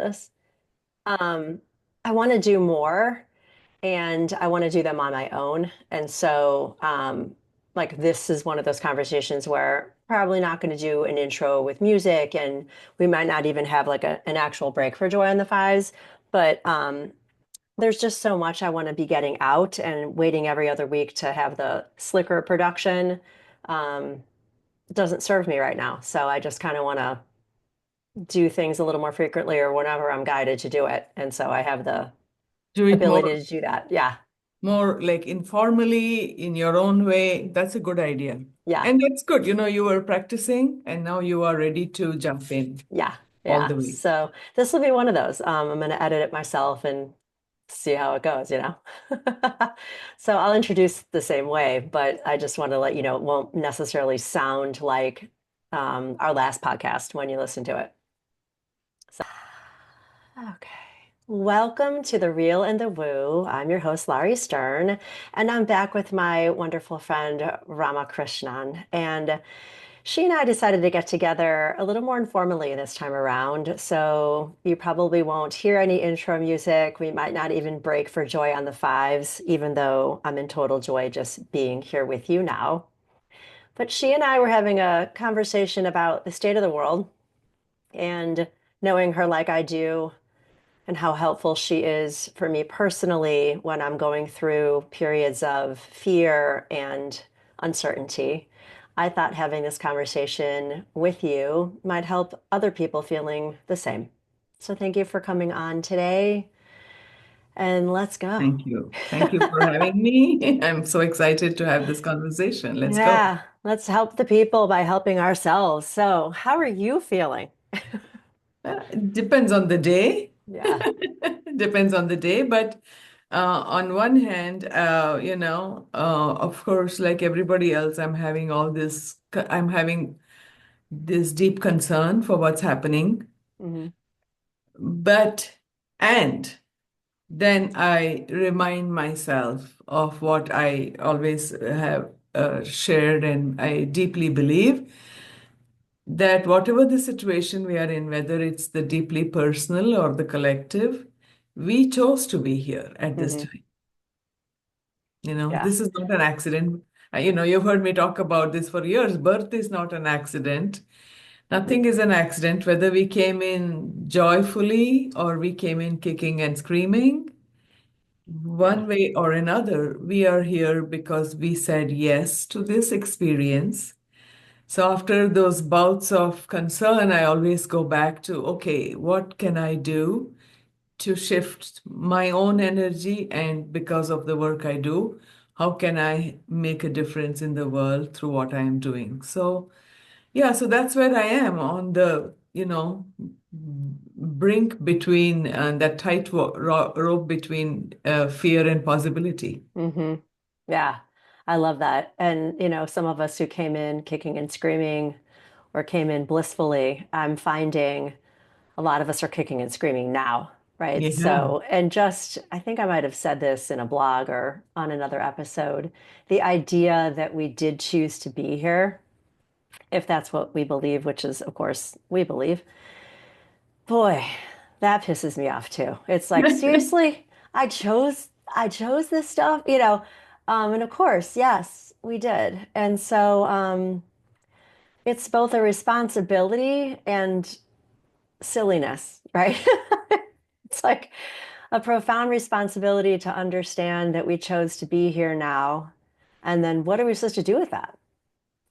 this. Um, I want to do more and I want to do them on my own. And so, like, this is one of those conversations where probably not going to do an intro with music, and we might not even have like an actual break for Joy on the Fives. But there's just so much I want to be getting out, and waiting every other week to have the slicker production um, doesn't serve me right now. So I just kind of want to do things a little more frequently or whenever I'm guided to do it. And so I have the Do it ability to do that. Yeah. more like informally in your own way. That's a good idea. Yeah. And that's good. You were practicing and now you are ready to jump in Yeah. all Yeah. the way. So this will be one of those. I'm going to edit it myself and see how it goes, you know? So I'll introduce the same way, but I just want to let you know it won't necessarily sound like our last podcast when you listen to it. So, okay. Welcome to The Real and the Woo. I'm your host, Lauri Stern, and I'm back with my wonderful friend, Ramaa Krishnan. And she and I decided to get together a little more informally this time around. So you probably won't hear any intro music. We might not even break for Joy on the Fives, even though I'm in total joy just being here with you now. But she and I were having a conversation about the state of the world, and knowing her like I do, and how helpful she is for me personally when I'm going through periods of fear and uncertainty. I thought having this conversation with you might help other people feeling the same. So thank you for coming on today, and let's go. Thank you. Thank you for having me. I'm so excited to have this conversation. Let's go. Yeah, let's help the people by helping ourselves. So, how are you feeling? It depends on the day. Yeah. Depends on the day. But on one hand, of course, like everybody else, I'm having this deep concern for what's happening. Hmm. But, and then I remind myself of what I always have shared and I deeply believe that whatever the situation we are in, whether it's the deeply personal or the collective, we chose to be here at this Hmm. time. Yeah. This is not an accident. You've heard me talk about this for years. Birth is not an accident. Nothing is an accident, whether we came in joyfully or we came in kicking and screaming. Yeah. One way or another, we are here because we said yes to this experience. So after those bouts of concern, I always go back to, okay, what can I do to shift my own energy? And because of the work I do, how can I make a difference in the world through what I am doing? So, yeah, so that's where I am on the, brink between that tight rope between fear and possibility. Hmm. Yeah, I love that. And, some of us who came in kicking and screaming or came in blissfully, I'm finding a lot of us are kicking and screaming now, right? Yeah, So, and just, I think I might have said this in a blog or on another episode, the idea that we did choose to be here, if that's what we believe, which is, of course, we believe, boy, that pisses me off too. It's like, seriously, I chose this stuff, and of course, yes, we did. And so it's both a responsibility and silliness, right? It's like a profound responsibility to understand that we chose to be here now. And then what are we supposed to do with that?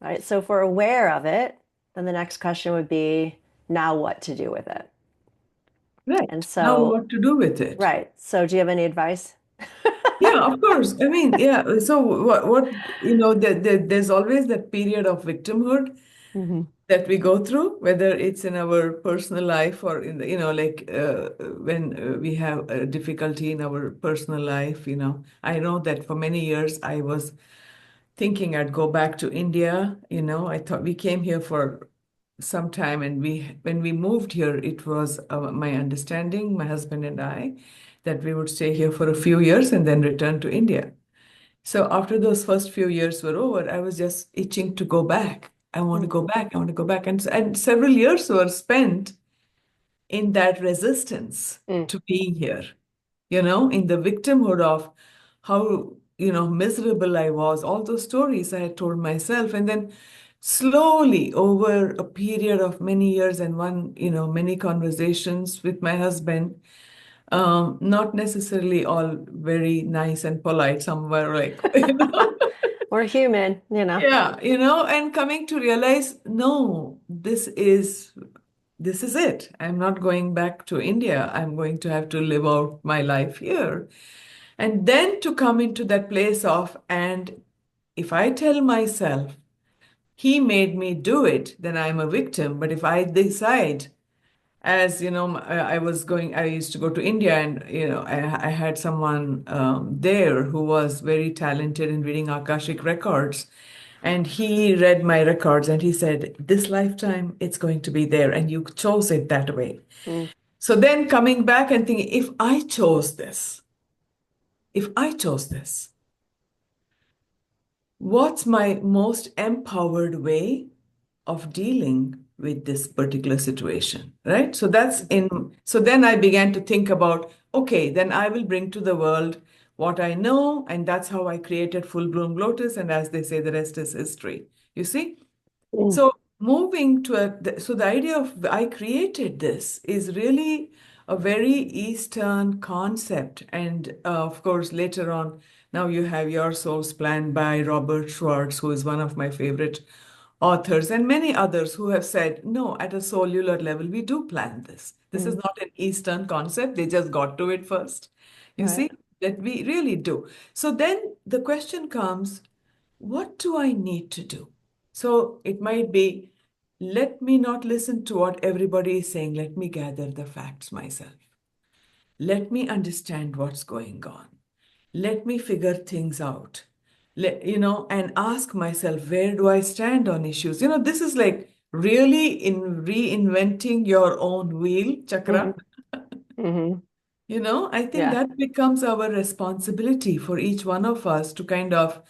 Right. So if we're aware of it, then the next question would be now what to do with it. And right. Now, so, what to do with it? right. So do you have any advice? Yeah, of course. I mean, yeah. So there's always that period of victimhood Hmm. that we go through, whether it's in our personal life or in the, like when we have a difficulty in our personal life. I know that for many years I was thinking I'd go back to India. I thought we came here for some time, and when we moved here, it was my understanding, my husband and I, that we would stay here for a few years and then return to India. So after those first few years were over, I was just itching to go back. I want to go back. I want to go back. And several years were spent in that resistance Mm. to being here, in the victimhood of how, miserable I was, all those stories I had told myself. And then slowly over a period of many years and many conversations with my husband, not necessarily all very nice and polite, somewhere like, We're human, you know. yeah, and coming to realize, no, this is it. I'm not going back to India. I'm going to have to live out my life here. And then to come into that place of, and if I tell myself, he made me do it, then I'm a victim. But if I decide, as I used to go to India, and I had someone there who was very talented in reading Akashic records. And he read my records and he said, this lifetime, it's going to be there. And you chose it that way. Mm, So then coming back and thinking, if I chose this, what's my most empowered way of dealing with this particular situation, right? So then I began to think about, okay, then I will bring to the world what I know. And that's how I created Full Bloom Lotus. And as they say, the rest is history. You see? mm, So moving to so the idea of I created this is really a very Eastern concept. And of course, later on, now you have Your Soul's Plan by Robert Schwartz, who is one of my favorite authors, and many others who have said, no, at a cellular level, we do plan this. This is mm. not an Eastern concept. They just got to it first. You Right. see, that we really do. So then the question comes, what do I need to do? So it might be, let me not listen to what everybody is saying. Let me gather the facts myself. Let me understand what's going on. Let me figure things out. And ask myself, where do I stand on issues? This is like really in reinventing your own wheel, Hmm. Chakra. Hmm. I think Yeah. that becomes our responsibility for each one of us to kind of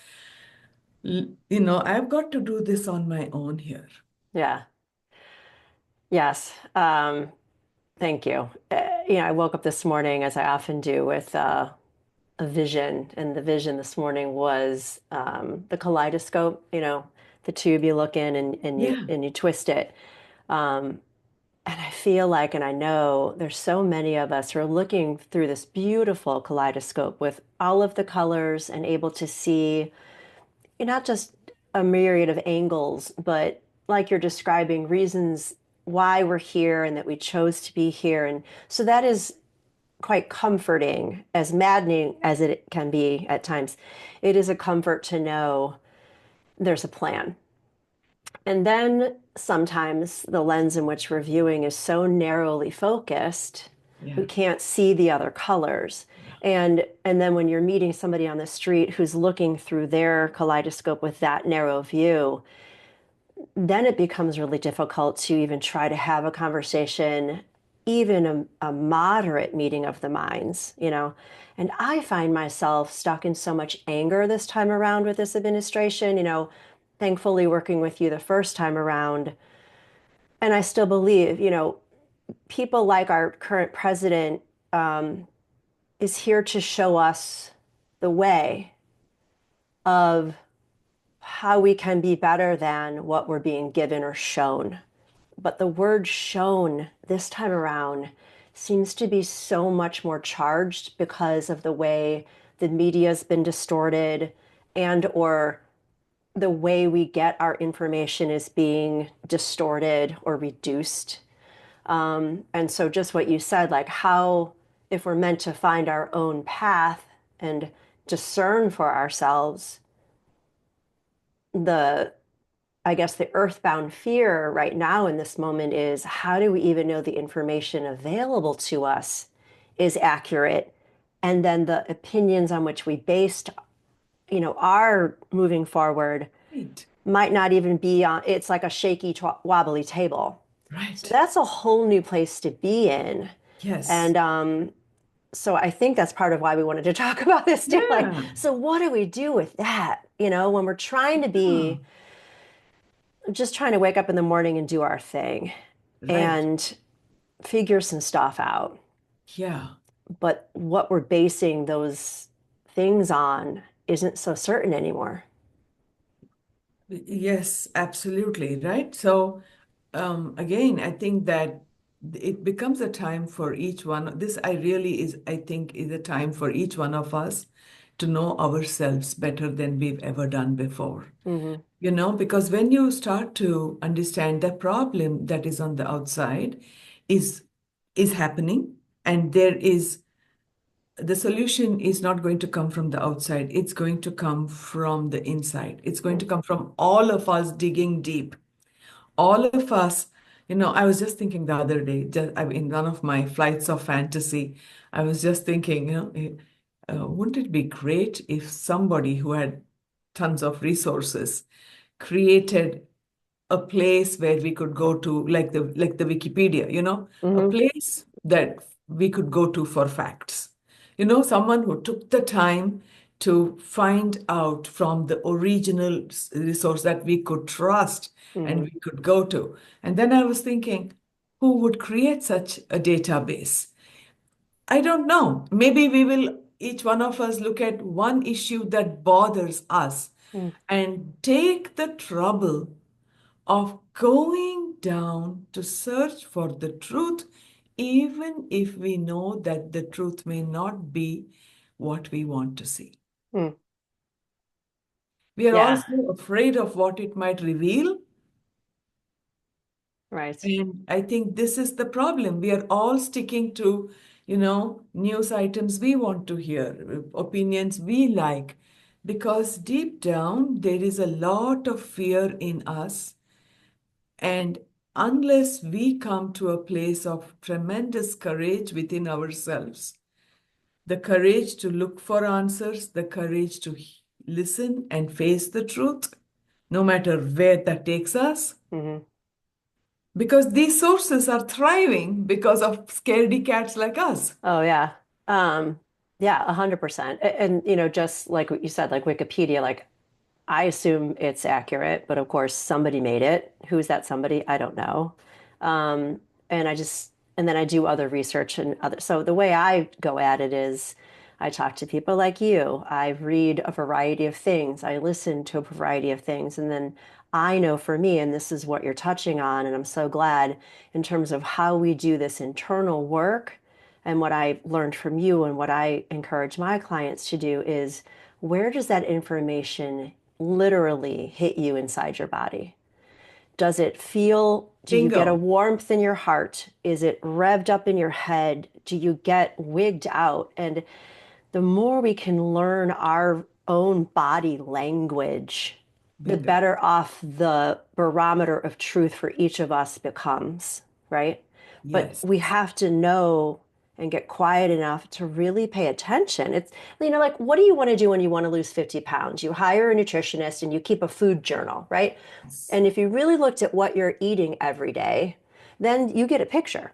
I've got to do this on my own here. Yeah. Yes. Thank you. I woke up this morning, as I often do, with a vision, and the vision this morning was the kaleidoscope. The tube you look in, Yeah, and you twist it. Um, and I feel like, and I know there's so many of us who are looking through this beautiful kaleidoscope with all of the colors and able to see not just a myriad of angles, but like you're describing, reasons why we're here and that we chose to be here. And so that is quite comforting, as maddening as it can be at times. It is a comfort to know there's a plan. And then sometimes the lens in which we're viewing is so narrowly focused, we yeah, can't see the other colors. yeah. And then when you're meeting somebody on the street who's looking through their kaleidoscope with that narrow view, then it becomes really difficult to even try to have a conversation, even a moderate meeting of the minds. And I find myself stuck in so much anger this time around with this administration, thankfully working with you the first time around. And I still believe, people like our current president um, is here to show us the way of how we can be better than what we're being given or shown. But the word shown this time around seems to be so much more charged because of the way the media's been distorted, and or the way we get our information is being distorted or reduced. And so just what you said, like how, if we're meant to find our own path and discern for ourselves, the I guess the earthbound fear right now in this moment is, how do we even know the information available to us is accurate? And then the opinions on which we based, our moving forward Right, might not even be on, it's like a shaky, wobbly table. So right. that's a whole new place to be in. Yes. And so I think that's part of why we wanted to talk about this too. Like, Yeah. so what do we do with that? When we're trying to Yeah. be just trying to wake up in the morning and do our thing. Right. And figure some stuff out. Yeah. But what we're basing those things on isn't so certain anymore. Yes, absolutely, right? So, again, I think that it becomes a time for each one. This I really is, I think, is a time for each one of us to know ourselves better than we've ever done before. Hmm. Because when you start to understand the problem that is on the outside is is happening, and the solution is not going to come from the outside. It's going to come from the inside. It's going to come from all of us digging deep. All of us, I was just thinking the other day, in one of my flights of fantasy, I was just thinking, wouldn't it be great if somebody who had tons of resources created a place where we could go to, like the Wikipedia, a Hmm. place that we could go to for facts. Someone who took the time to find out from the original resource that we could trust and Hmm. we could go to. And then I was thinking, who would create such a database? I don't know. Maybe we will, each one of us, look at one issue that bothers us and take the trouble of going down to search for the truth, even if we know that the truth may not be what we want to see. Hmm. We are Yeah, also afraid of what it might reveal. right. And I think this is the problem. We are all sticking to, news items we want to hear, opinions we like, because deep down there is a lot of fear in us. And unless we come to a place of tremendous courage within ourselves, the courage to look for answers, the courage to listen and face the truth, no matter where that takes us, Hmm. because these sources are thriving because of scaredy cats like us. Oh yeah. Um, yeah, 100%. And, just like what you said, like Wikipedia, like I assume it's accurate, but of course somebody made it. Who's that somebody? I don't know. Um, and and then I do other research and other. So the way I go at it is I talk to people like you. I read a variety of things. I listen to a variety of things. And then I know for me, and this is what you're touching on, and I'm so glad in terms of how we do this internal work and what I learned from you and what I encourage my clients to do is where does that information literally hit you inside your body? Does it feel, do you get a Bingo. warmth in your heart? Is it revved up in your head? Do you get wigged out? And the more we can learn our own body language, the Bingo. better off the barometer of truth for each of us becomes, right? But Yes. we have to know and get quiet enough to really pay attention. It's, like, what do you want to do when you want to lose 50 pounds? You hire a nutritionist and you keep a food journal, right? Yes. And if you really looked at what you're eating every day, then you get a picture.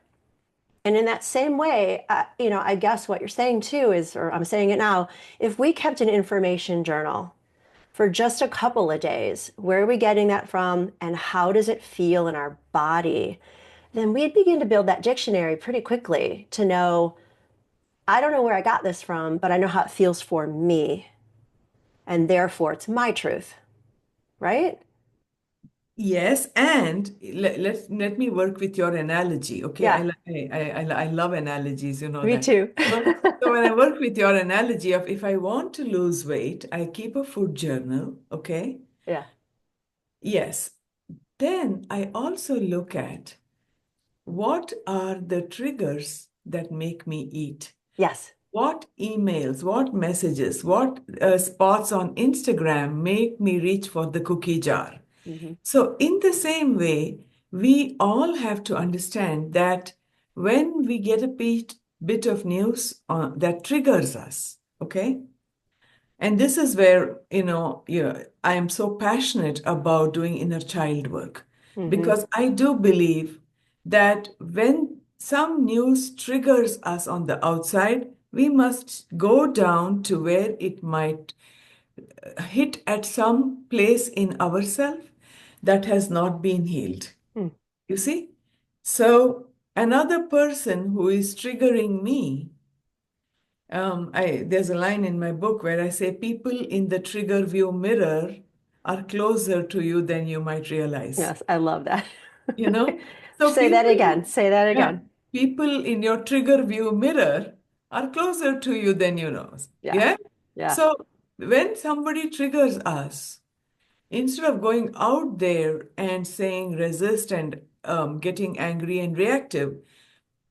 And in that same way, I guess what you're saying too is, or I'm saying it now, if we kept an information journal for just a couple of days, where are we getting that from and how does it feel in our body? Then we'd begin to build that dictionary pretty quickly to know, I don't know where I got this from, but I know how it feels for me. And therefore, it's my truth, right? Yes, and let me work with your analogy, okay? Yeah, I love analogies, you know me that. too. So when I work with your analogy of if I want to lose weight, I keep a food journal, okay? Yeah. Yes. Then I also look at what are the triggers that make me eat? Yes. What emails, what messages, what spots on Instagram make me reach for the cookie jar? Hmm. So, in the same way, we all have to understand that when we get a bit of news that triggers us, okay? And this is where, I am so passionate about doing inner child work Hmm. because I do believe that when some news triggers us on the outside, we must go down to where it might hit at some place in ourselves that has not been healed. You see? So, Another person who is triggering me, there's a line in my book where I say, people in the trigger view mirror are closer to you than you might realize. Yes, I love that. You know? So Say that again. Say that yeah, again. people in your trigger view mirror are closer to you than you know. Yeah. Yeah? Yeah. So when somebody triggers us, instead of going out there and saying resist and getting angry and reactive,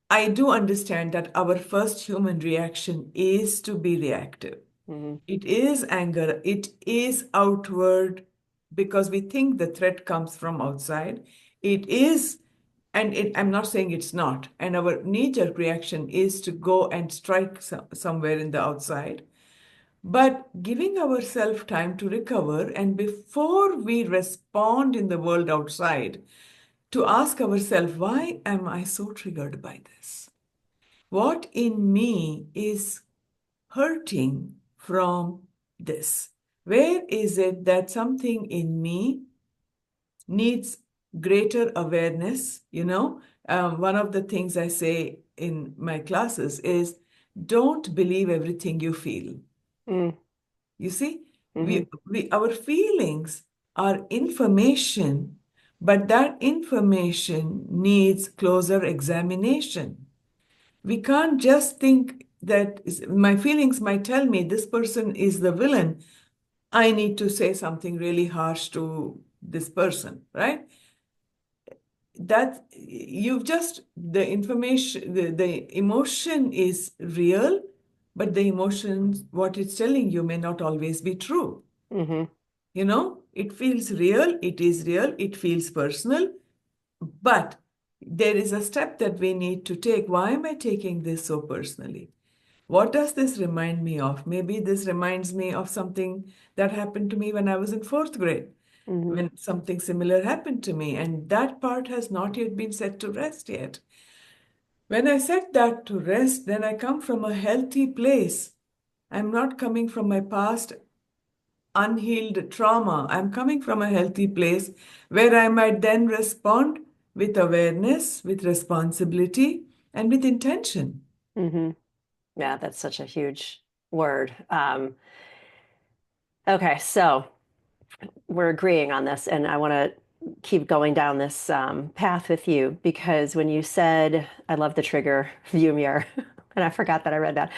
I do understand that our first human reaction is to be reactive. Hmm. It is anger, it is outward because we think the threat comes from outside. It is, I'm not saying it's not. And our knee-jerk reaction is to go and strike somewhere in the outside. But giving ourselves time to recover and before we respond in the world outside, to ask ourselves, why am I so triggered by this? What in me is hurting from this? Where is it that something in me needs greater awareness? One of the things I say in my classes is don't believe everything you feel. Mm. You see, Hmm. our feelings are information, but that information needs closer examination. We can't just think that my feelings might tell me this person is the villain. I need to say something really harsh to this person, right? That you've just the information, the emotion is real, but the emotion, what it's telling you, may not always be true. Hmm. It feels real, it is real, it feels personal, but there is a step that we need to take. Why am I taking this so personally? What does this remind me of? Maybe this reminds me of something that happened to me when I was in fourth grade, Hmm. when something similar happened to me, and that part has not yet been set to rest yet. When I set that to rest, then I come from a healthy place. I'm not coming from my past unhealed trauma. I'm coming from a healthy place where I might then respond with awareness, with responsibility, and with intention. Hmm. Yeah, that's such a huge word. Okay, so we're agreeing on this, and I want to keep going down this path with you because when you said, I love the trigger view mirror, and I forgot that I read that.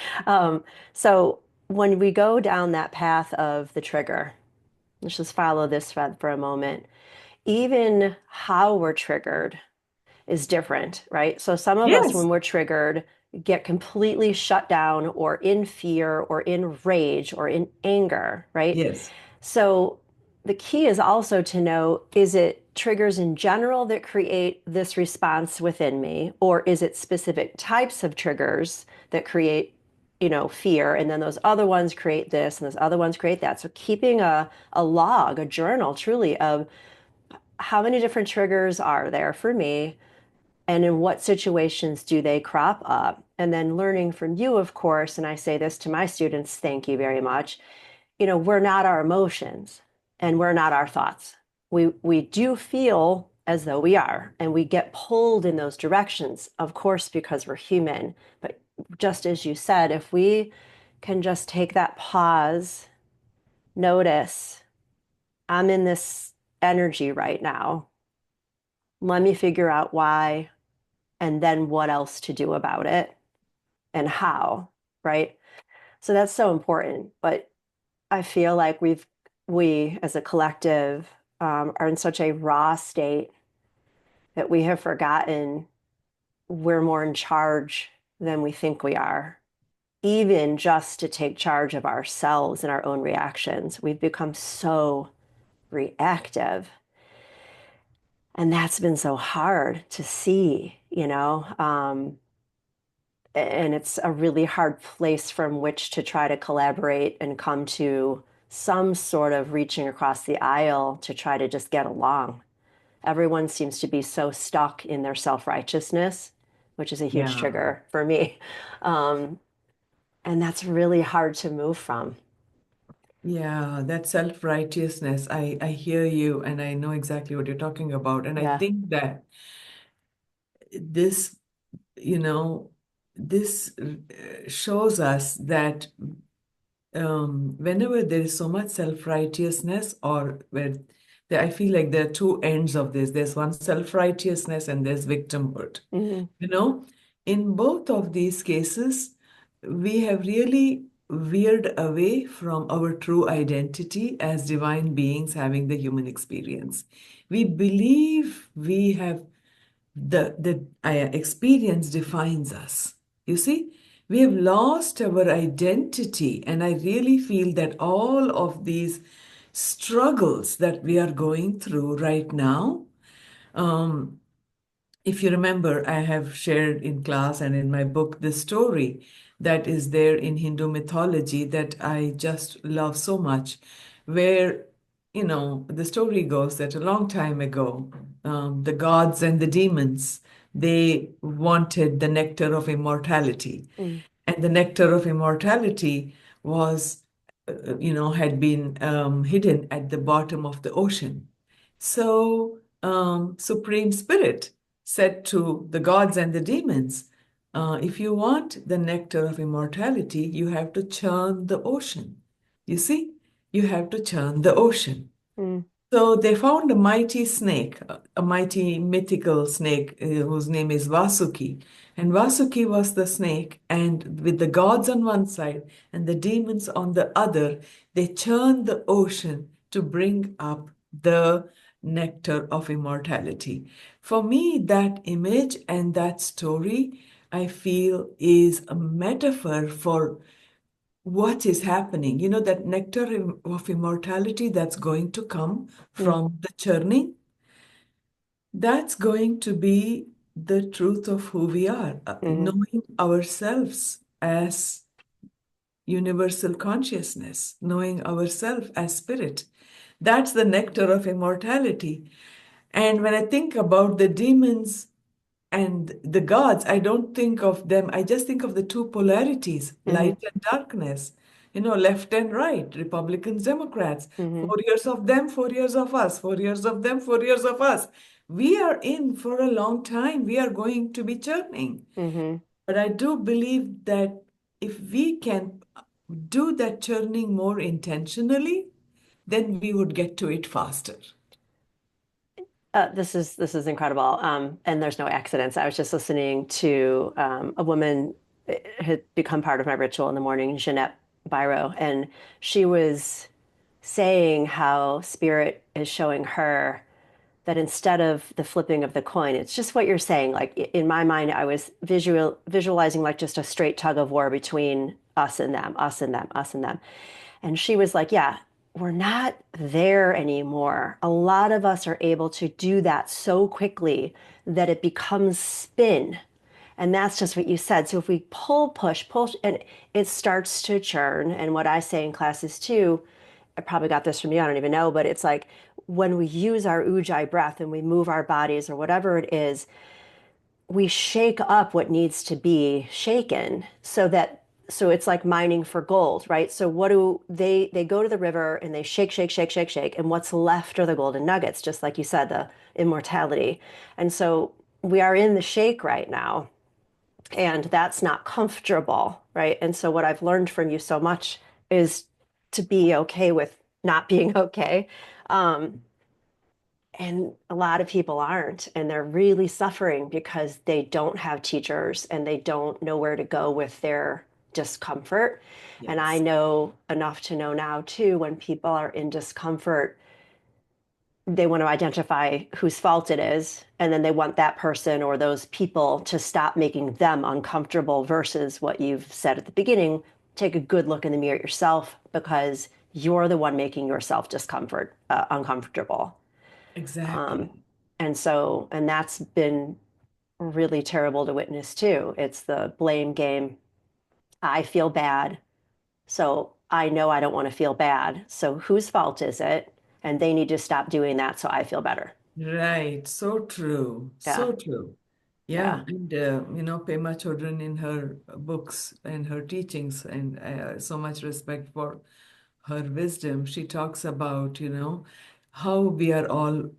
So when we go down that path of the trigger, let's just follow this thread for a moment. Even how we're triggered is different, right? So some of us, Yes, when we're triggered, get completely shut down or in fear or in rage or in anger, right? yes, So the key is also to know, is it triggers in general that create this response within me, or is it specific types of triggers that create, fear, and then those other ones create this and those other ones create that. So keeping a log, a journal truly of how many different triggers are there for me and in what situations do they crop up? And then learning from you, of course, and I say this to my students, thank you very much. We're not our emotions and we're not our thoughts. We do feel as though we are, and we get pulled in those directions, of course, because we're human. But just as you said, if we can just take that pause, notice, I'm in this energy right now. Let me figure out why and then what else to do about it and how, right? So that's so important. But I feel like we as a collective are in such a raw state that we have forgotten we're more in charge than we think we are. Even just to take charge of ourselves and our own reactions, we've become so reactive. And that's been so hard to see. And it's a really hard place from which to try to collaborate and come to some sort of reaching across the aisle to try to just get along. Everyone seems to be so stuck in their self-righteousness, which is a huge yeah, trigger for me. Um, and that's really hard to move from. yeah. That self-righteousness. I hear you, and I know exactly what you're talking about. And I Yeah. think that this you know, this shows us that whenever there is so much self-righteousness, or where I feel like there are two ends of this. There's one self-righteousness and there's victimhood. Hmm. You know, in both of these cases, we have really veered away from our true identity as divine beings having the human experience. We believe we have the experience defines us. You see, we have lost our identity, and I really feel that all of these struggles that we are going through right now, um, if you remember, I have shared in class and in my book this story that is there in Hindu mythology that I just love so much, where, the story goes that a long time ago, the gods and the demons, they wanted the nectar of immortality. Mm. And the nectar of immortality was, had been hidden at the bottom of the ocean. So, Supreme Spirit said to the gods and the demons, if you want the nectar of immortality, you have to churn the ocean. You see, you have to churn the ocean. Mm. So they found a mighty snake, a mighty mythical snake whose name is Vasuki. And Vasuki was the snake, and with the gods on one side and the demons on the other, they churned the ocean to bring up the nectar of immortality. For me, that image and that story, I feel, is a metaphor for what is happening. That nectar of immortality that's going to come Mm. from the churning, that's going to be the truth of who we are, Hmm. knowing ourselves as universal consciousness, knowing ourselves as spirit. That's the nectar of immortality. And when I think about the demons and the gods, I don't think of them, I just think of the two polarities, Hmm. light and darkness, left and right, Republicans, Democrats, Hmm. 4 years of them, 4 years of us, 4 years of them, 4 years of us. We are in for a long time. We are going to be churning. Hmm. But I do believe that if we can do that churning more intentionally, then we would get to it faster. This is incredible, and there's no accidents. I was just listening to a woman had become part of my ritual in the morning, Jeanette Biro, and she was saying how spirit is showing her that instead of the flipping of the coin, it's just what you're saying. Like in my mind, I was visualizing like just a straight tug of war between us and them, us and them, us and them. And she was like, yeah, we're not there anymore. A lot of us are able to do that so quickly that it becomes spin. And that's just what you said. So if we push, and it starts to churn. And what I say in classes too, I probably got this from you, I don't even know, but it's like when we use our ujjayi breath and we move our bodies or whatever it is, we shake up what needs to be shaken so it's like mining for gold, right? So what do they go to the river and they shake, and what's left are the golden nuggets, just like you said, the immortality. And so we are in the shake right now, and that's not comfortable, right? And so what I've learned from you so much is to be okay with not being okay. Um, and a lot of people aren't, and they're really suffering because they don't have teachers and they don't know where to go with their discomfort. And I Yes, know enough to know now too, when people are in discomfort, they want to identify whose fault it is, and then they want that person or those people to stop making them uncomfortable versus what you've said at the beginning. Take a good look in the mirror at yourself because you're the one making yourself uncomfortable. Um, exactly. and that's been really terrible to witness too. It's the blame game. I feel bad, so I know I don't want to feel bad. So whose fault is it? And they need to stop doing that so I feel better. Right, so true, Yeah, so true. yeah. Yeah, and Pema Chodron in her books and her teachings, and so much respect for her wisdom. She talks about, how we are all,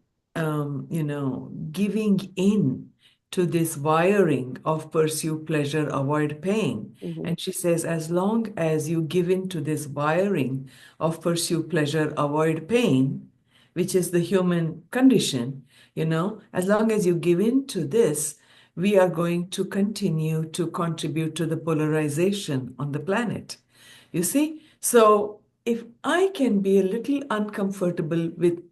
giving in to this wiring of pursue pleasure, avoid pain. Hmm. And she says, as long as you give in to this wiring of pursue pleasure, avoid pain, which is the human condition, as long as you give in to this, we are going to continue to contribute to the polarization on the planet. You see? So if I can be a little uncomfortable with,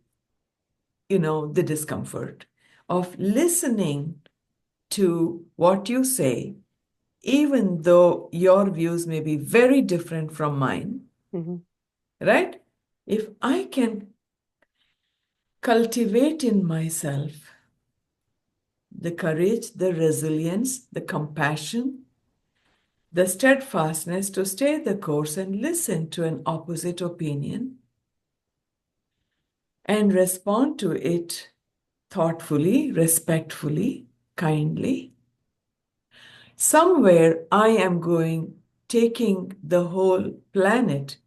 the discomfort of listening to what you say, even though your views may be very different from mine, Hmm. right? If I can cultivate in myself the courage, the resilience, the compassion, the steadfastness to stay the course and listen to an opposite opinion and respond to it thoughtfully, respectfully, kindly, somewhere I am going, taking the whole planet,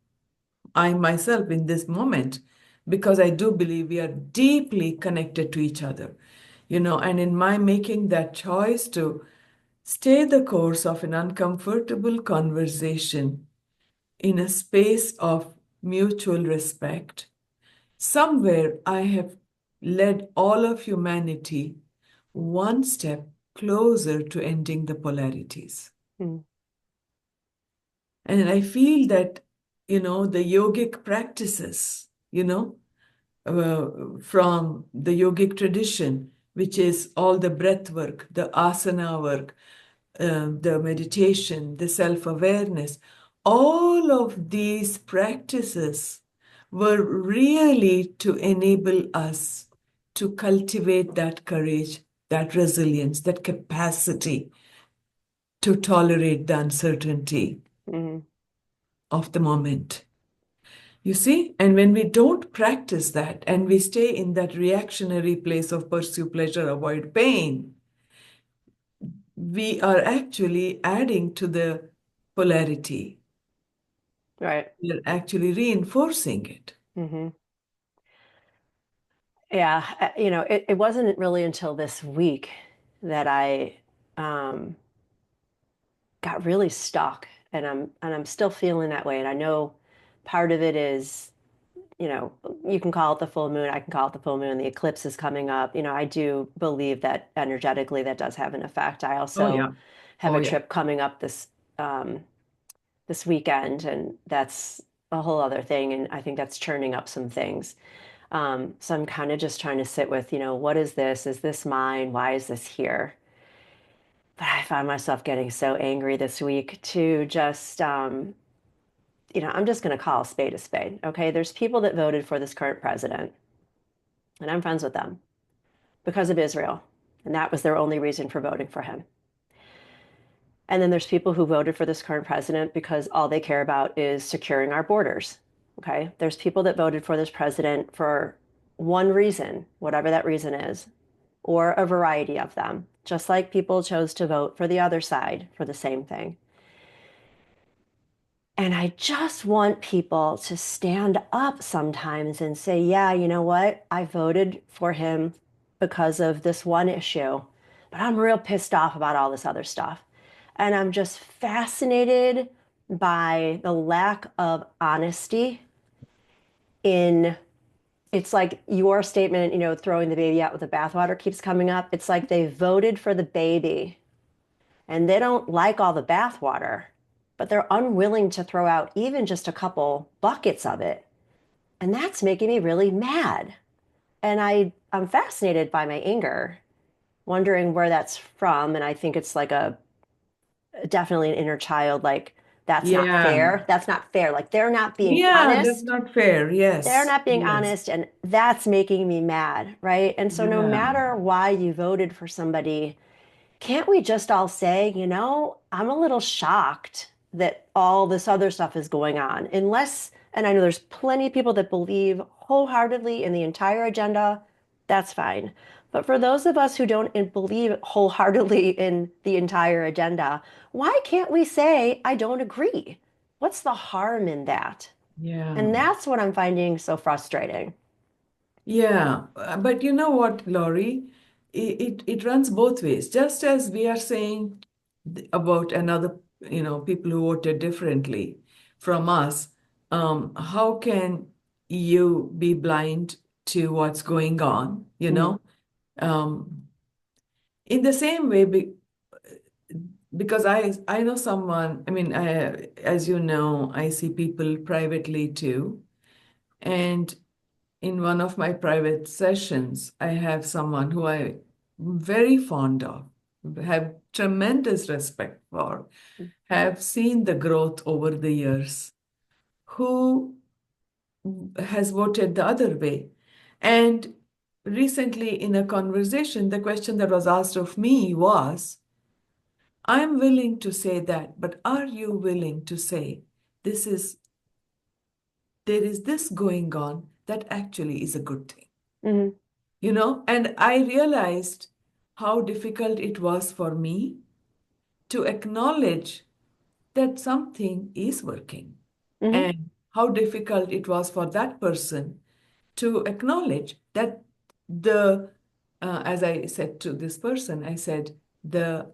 I myself in this moment, because I do believe we are deeply connected to each other, and in my making that choice to stay the course of an uncomfortable conversation in a space of mutual respect, somewhere I have led all of humanity one step closer to ending the polarities. Hmm. And I feel that, the yogic practices, from the yogic tradition, which is all the breath work, the asana work, the meditation, the self awareness, all of these practices were really to enable us to cultivate that courage, that resilience, that capacity to tolerate the uncertainty Hmm. of the moment. You see, and when we don't practice that and we stay in that reactionary place of pursue pleasure, avoid pain, we are actually adding to the polarity. Right. We're actually reinforcing it. Hmm. Yeah. It wasn't really until this week that I um, got really stuck, and I'm still feeling that way. And I know part of it is, you can call it the full moon, I can call it the full moon, the eclipse is coming up. I do believe that energetically that does have an effect. I Oh, also yeah. have Oh, a yeah. trip coming up um, this weekend, and that's a whole other thing. And I think that's churning up some things. So I'm kind of just trying to sit with, what is this? Is this mine? Why is this here? But I found myself getting so angry this week to just, I'm just going to call a spade a spade. Okay. There's people that voted for this current president, and I'm friends with them because of Israel. And that was their only reason for voting for him. And then there's people who voted for this current president because all they care about is securing our borders. Okay. There's people that voted for this president for one reason, whatever that reason is, or a variety of them, just like people chose to vote for the other side for the same thing. And I just want people to stand up sometimes and say, yeah, you know what? I voted for him because of this one issue, but I'm real pissed off about all this other stuff. And I'm just fascinated by the lack of honesty in it's like your statement, throwing the baby out with the bathwater keeps coming up. It's like they voted for the baby and they don't like all the bathwater, but they're unwilling to throw out even just a couple buckets of it. And that's making me really mad. And I'm fascinated by my anger, wondering where that's from. And I think it's like a definitely an inner child, like, that's not Yeah. fair. That's not fair. Like, they're not being Yeah, that's honest. not fair. They're Yes. not being Yes. honest. And that's making me mad. Right. And so, no Yeah. matter why you voted for somebody, can't we just all say, I'm a little shocked that all this other stuff is going on? Unless, and I know there's plenty of people that believe wholeheartedly in the entire agenda, that's fine. But for those of us who don't believe wholeheartedly in the entire agenda, why can't we say, I don't agree? What's the harm in that? Yeah. And that's what I'm finding so frustrating. Yeah. But you know what, Laurie? it runs both ways. Just as we are saying about another, people who voted differently from us, how can you be blind to what's going on, Mhm. Um, in the same way, because I know someone, I mean, as you know, I see people privately too. And in one of my private sessions, I have someone who I'm very fond of, have tremendous respect for, have seen the growth over the years, who has voted the other way. And recently, in a conversation, the question that was asked of me was, I'm willing to say that, but are you willing to say this is there is this going on that actually is a good thing? Mhm. And I realized how difficult it was for me to acknowledge that something is working, Mhm. and how difficult it was for that person to acknowledge that the, as I said to this person, I said, the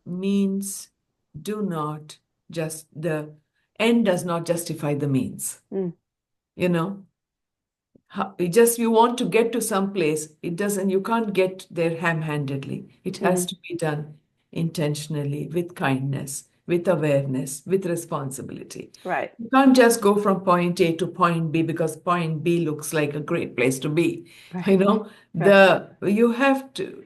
means do not just, the end does not justify the means, Mhm. you know? You want to get to some place, it doesn't, you can't get there ham-handedly. It has Mhm. to be done intentionally, with kindness, with awareness, with responsibility. Right. You can't just go from point A to point B because point B looks like a great place to be. Right. You know, Right. you have to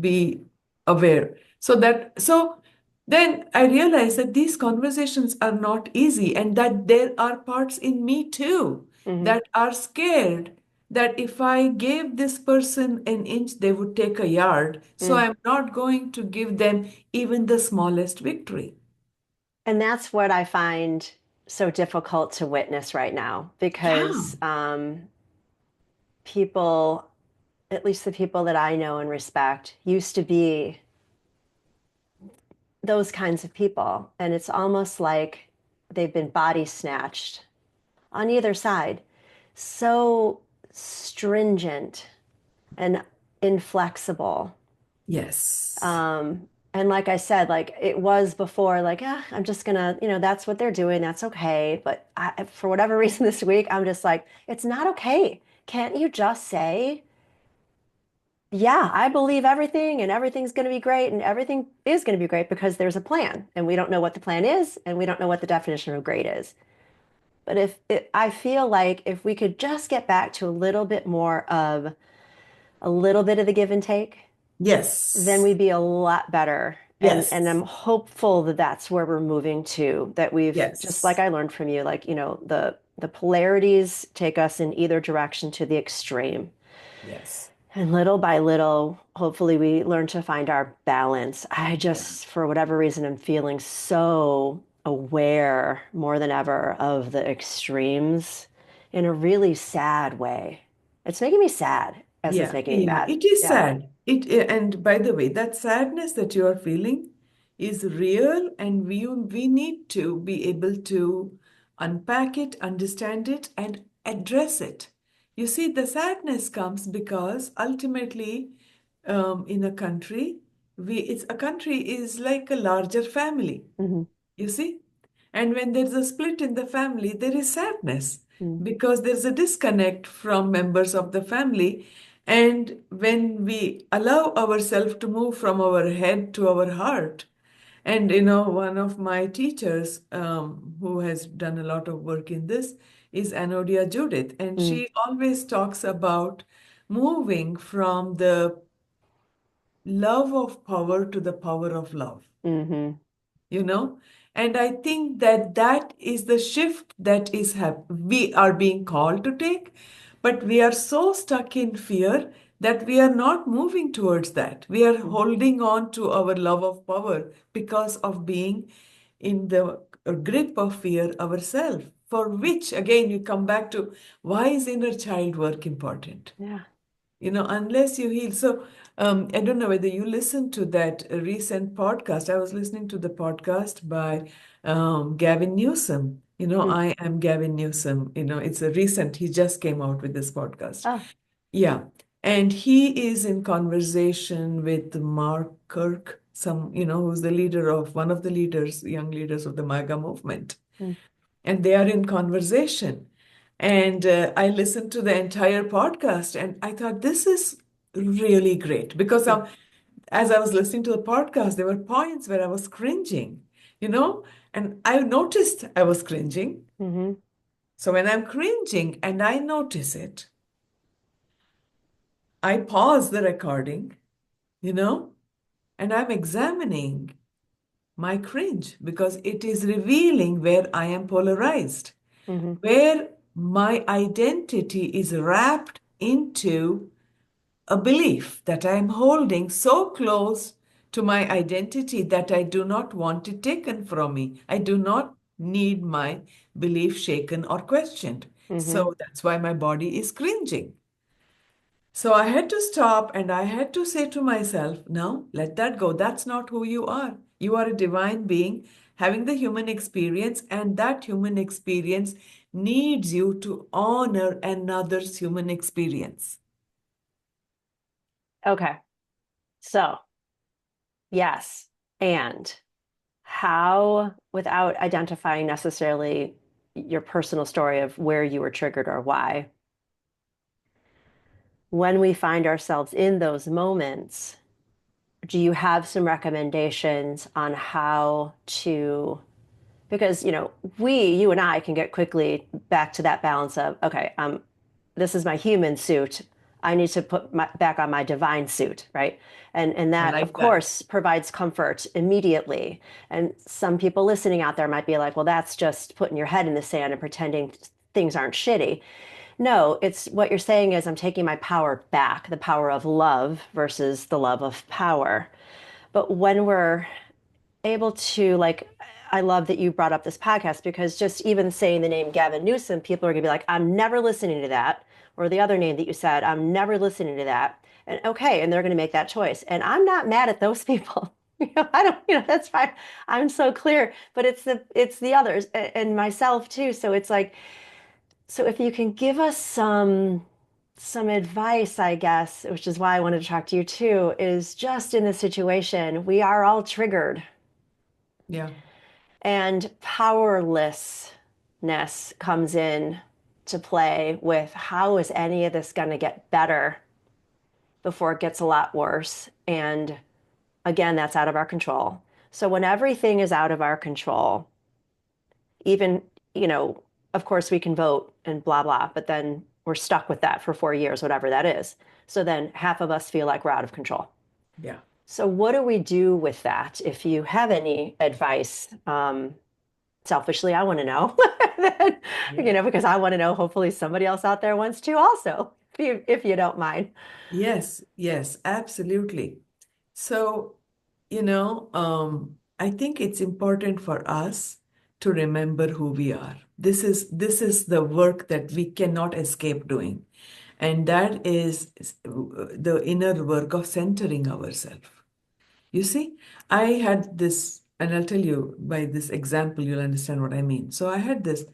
be aware. So then I realized that these conversations are not easy, and that there are parts in me too Mhm. that are scared that if I gave this person an inch, they would take a yard. So Mm. I'm not going to give them even the smallest victory. And that's what I find so difficult to witness right now Yeah. because people, at least the people that I know and respect, used to be those kinds of people. And it's almost like they've been body snatched on either side. So stringent and inflexible. Yes. And like I said, like it was before, like, I'm just gonna, that's what they're doing. That's okay. But for whatever reason this week, I'm just like, it's not okay. Can't you just say, yeah, I believe everything and everything's going to be great and everything is going to be great because there's a plan and we don't know what the plan is and we don't know what the definition of great is. But I feel like if we could just get back to a little bit more of a little bit of the give and take, then Yes. we'd be a lot better. And I'm Yes. hopeful that that's where we're moving to, that we've just like Yes. I learned from you, like, the polarities take us in either direction to the extreme. Yes. And little by little, hopefully we learn to find our balance. I Yeah. just, for whatever reason, I'm feeling so aware more than ever of the extremes in a really sad way. It's making me sad as it's Yeah, making me yeah, mad. it is Yeah. sad. And by the way, that sadness that you are feeling is real, and we need to be able to unpack it, understand it, and address it. You see, the sadness comes because ultimately, in a country, it's a country is like a larger family. Hmm. You see? And when there's a split in the family, there is sadness Mm. because there's a disconnect from members of the family. And when we allow ourselves to move from our head to our heart, and one of my teachers who has done a lot of work in this is Anodia Judith, and Mm. she always talks about moving from the love of power to the power of love, Hmm. you know and I think that that is the shift that we are being called to take, but we are so stuck in fear that we are not moving towards that. We are Hmm. holding on to our love of power because of being in the grip of fear ourselves, for which again you come back to, why is inner child work important? Yeah. Unless you heal. So, I don't know whether you listened to that recent podcast. I was listening to the podcast by Gavin Newsom. Mm. I am Gavin Newsom. It's a recent, he just came out with this podcast. Oh. Yeah. And he is in conversation with Mark Kirk, who's the leader of one of the leaders, young leaders of the MAGA movement. Mm. And they are in conversation. And I listened to the entire podcast and I thought, this is really great because as I was listening to the podcast, there were points where I was cringing, you know, and I noticed I was cringing. Mm-hmm. So when I'm cringing and I notice it, I pause the recording, you know, and I'm examining my cringe because it is revealing where I am polarized, Mm-hmm. where my identity is wrapped into a belief that I am holding so close to my identity that I do not want it taken from me. I do not need my belief shaken or questioned. Mm-hmm. So that's why my body is cringing. So I had to stop and I had to say to myself, no, let that go. That's not who you are. You are a divine being having the human experience, and that human experience needs you to honor another's human experience. Okay. So, yes. And how, without identifying necessarily your personal story of where you were triggered or why, when we find ourselves in those moments, do you have some recommendations on how to, because you and I can get quickly back to that balance of, okay, this is my human suit, I need to put back on my divine suit, right? And I that of like that. course provides comfort immediately. And some people listening out there might be like, well, that's just putting your head in the sand and pretending things aren't shitty. No, it's what you're saying is I'm taking my power back, the power of love versus the love of power. But when we're able to, like, I love that you brought up this podcast because just even saying the name Gavin Newsom, people are gonna be like, I'm never listening to that. Or the other name that you said, I'm never listening to that. And okay, and they're gonna make that choice. And I'm not mad at those people. I don't, that's fine. I'm so clear. But it's the others and myself too. So it's like, so if you can give us some advice, I guess, which is why I wanted to talk to you too, is just in this situation, we are all triggered Yeah. and powerlessness comes in to play with how is any of this going to get better before it gets a lot worse. And again, that's out of our control. So when everything is out of our control, even, you know, of course we can vote and blah, blah, but then we're stuck with that for 4 years, whatever that is. So then half of us feel like we're out of control. Yeah. So what do we do with that? If you have any advice, selfishly, I want to know, Yeah. because I want to know, hopefully somebody else out there wants to also, if you don't mind. Yes, yes, absolutely. So, I think it's important for us to remember who we are. This is the work that we cannot escape doing. And that is the inner work of centering ourselves. You see, I had this, and I'll tell you by this example, you'll understand what I mean. So I had this